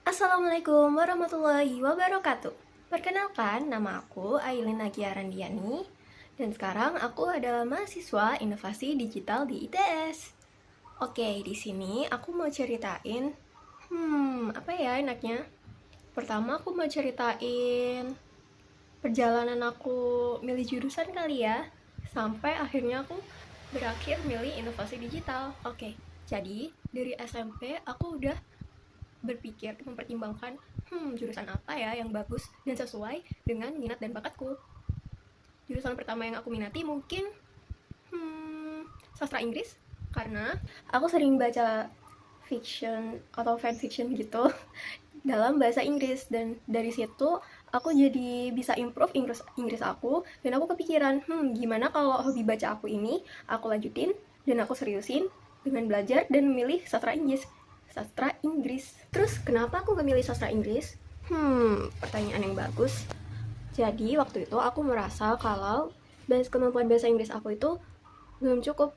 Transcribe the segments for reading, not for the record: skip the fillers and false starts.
Assalamualaikum warahmatullahi wabarakatuh. Perkenalkan, nama aku Ailin Nagia Randiani dan sekarang aku adalah mahasiswa Inovasi Digital di ITS. Oke, di sini aku mau ceritain apa ya enaknya? Pertama aku mau ceritain perjalanan aku milih jurusan kali ya, sampai akhirnya aku berakhir milih Inovasi Digital. Oke, jadi dari SMP aku udah berpikir, mempertimbangkan jurusan apa ya yang bagus dan sesuai dengan minat dan bakatku. Jurusan pertama yang aku minati mungkin sastra Inggris, karena aku sering baca fiction atau fanfiction gitu dalam bahasa Inggris, dan dari situ aku jadi bisa improve Inggris aku, dan aku kepikiran gimana kalau hobi baca aku ini aku lanjutin dan aku seriusin dengan belajar dan memilih sastra Inggris. Terus kenapa aku memilih sastra Inggris? Pertanyaan yang bagus. Jadi waktu itu aku merasa kalau kemampuan bahasa Inggris aku itu belum cukup.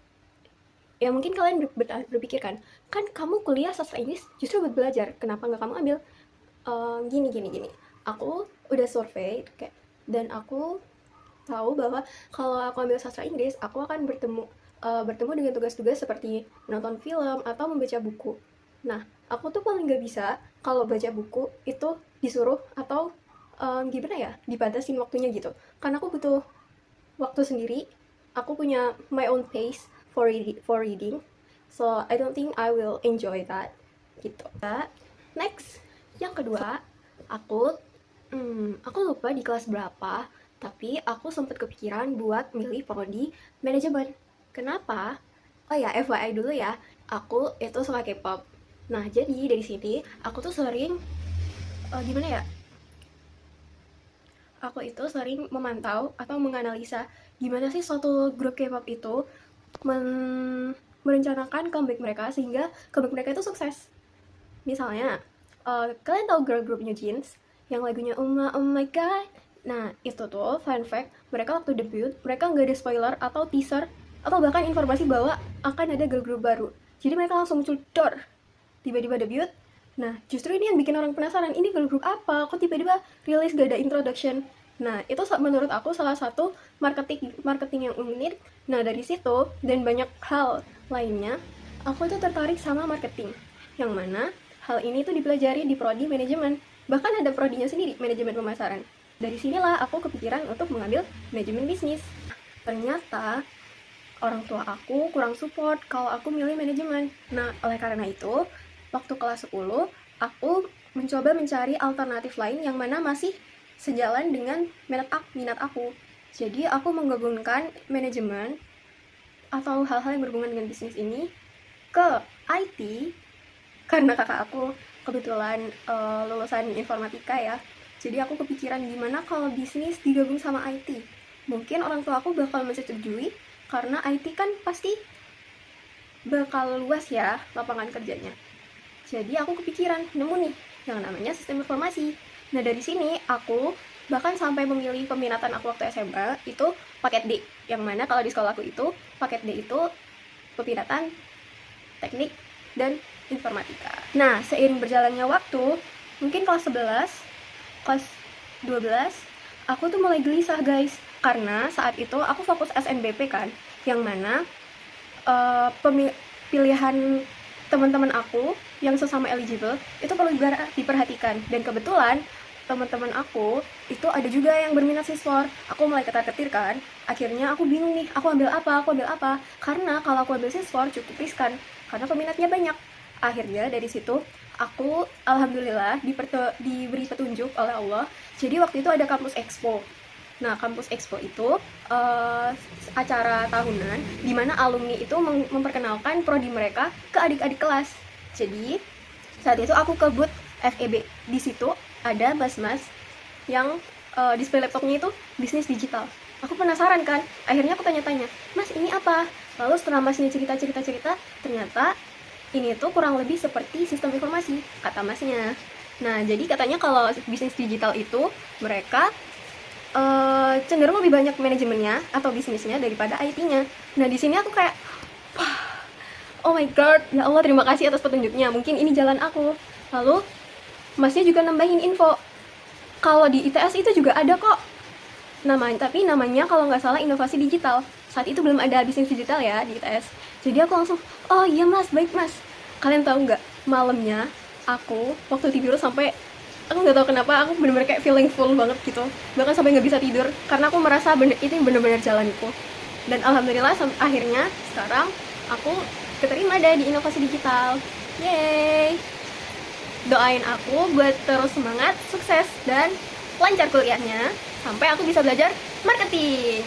Ya mungkin kalian berpikir kan kamu kuliah sastra Inggris justru buat belajar, kenapa nggak kamu ambil gini. Aku udah survei kayak, dan aku tahu bahwa kalau aku ambil sastra Inggris aku akan bertemu dengan tugas-tugas seperti menonton film atau membaca buku. Nah, aku tuh paling nggak bisa kalau baca buku itu disuruh atau gimana ya, dibatasin waktunya gitu. Karena aku butuh waktu sendiri. Aku punya my own pace for reading. So, I don't think I will enjoy that. Gitu. Next, yang kedua, aku aku lupa di kelas berapa, tapi aku sempat kepikiran buat milih prodi manajemen. Kenapa? Oh ya, FYI dulu ya, aku itu suka K-pop. Nah, jadi dari sini aku tuh sering gimana ya? Aku itu sering memantau atau menganalisa gimana sih suatu grup K-pop itu merencanakan comeback mereka sehingga comeback mereka itu sukses. Misalnya, kalian tahu girl group New Jeans yang lagunya Oh My God? Nah, itu tuh fun fact, mereka waktu debut, mereka nggak ada spoiler atau teaser atau bahkan informasi bahwa akan ada girl group baru. Jadi mereka langsung muncul dor, tiba-tiba debut. Nah, justru ini yang bikin orang penasaran, ini girl group apa? Kok tiba-tiba rilis gak ada introduction? Nah, itu menurut aku salah satu marketing yang unik. Nah, dari situ dan banyak hal lainnya, aku tuh tertarik sama marketing. Yang mana hal ini tuh dipelajari di prodi manajemen. Bahkan ada prodinya sendiri, manajemen pemasaran. Dari sinilah aku kepikiran untuk mengambil manajemen bisnis. Ternyata orang tua aku kurang support kalau aku milih manajemen. Nah, oleh karena itu, waktu kelas 10, aku mencoba mencari alternatif lain yang mana masih sejalan dengan minat aku. Jadi, aku menggabungkan manajemen atau hal-hal yang berhubungan dengan bisnis ini ke IT, karena kakak aku kebetulan lulusan informatika ya. Jadi aku kepikiran gimana kalau bisnis digabung sama IT. Mungkin orang tua aku bakal menyetujui, karena IT kan pasti bakal luas ya lapangan kerjanya. Jadi aku kepikiran nemu nih yang namanya sistem informasi. Nah, dari sini aku bahkan sampai memilih peminatan aku waktu SMA itu paket D, yang mana kalau di sekolah aku itu paket D itu peminatan teknik dan informatika. Nah, seiring berjalannya waktu, mungkin kelas 11, kelas 12, aku tuh mulai gelisah guys, karena saat itu aku fokus SNBP kan, yang mana pilihan teman-teman aku yang sesama eligible itu perlu diperhatikan, dan kebetulan teman-teman aku itu ada juga yang berminat siswar. Aku mulai ketar-ketir kan, akhirnya aku bingung nih, aku ambil apa, karena kalau aku ambil siswar cukup riskan karena peminatnya banyak. Akhirnya dari situ aku alhamdulillah diberi petunjuk oleh Allah. Jadi waktu itu ada kampus expo. Nah, kampus expo itu acara tahunan di mana alumni itu memperkenalkan prodi mereka ke adik-adik kelas. Jadi saat itu aku ke booth FEB. Di situ ada mas-mas yang display laptopnya itu bisnis digital. Aku penasaran kan, akhirnya aku tanya-tanya, Mas ini apa? Lalu setelah masnya cerita, ternyata ini tuh kurang lebih seperti sistem informasi, kata masnya. Nah, jadi katanya kalau bisnis digital itu mereka cenderung lebih banyak manajemennya atau bisnisnya daripada IT-nya. Nah, di sini aku kayak, oh my god, ya Allah terima kasih atas petunjuknya, mungkin ini jalan aku. Lalu masnya juga nambahin info. Kalau di ITS itu juga ada kok tapi namanya kalau nggak salah inovasi digital. Saat itu belum ada bisnis digital ya di ITS. Jadi aku langsung, oh iya mas, baik mas. Kalian tahu nggak, malamnya aku waktu tidur sampai, aku nggak tahu kenapa aku bener-bener kayak feeling full banget gitu, bahkan sampai nggak bisa tidur karena aku merasa ini bener-bener jalanku. Dan alhamdulillah akhirnya sekarang aku keterima deh di inovasi digital. Yeay, doain aku buat terus semangat, sukses, dan lancar kuliahnya sampai aku bisa belajar marketing.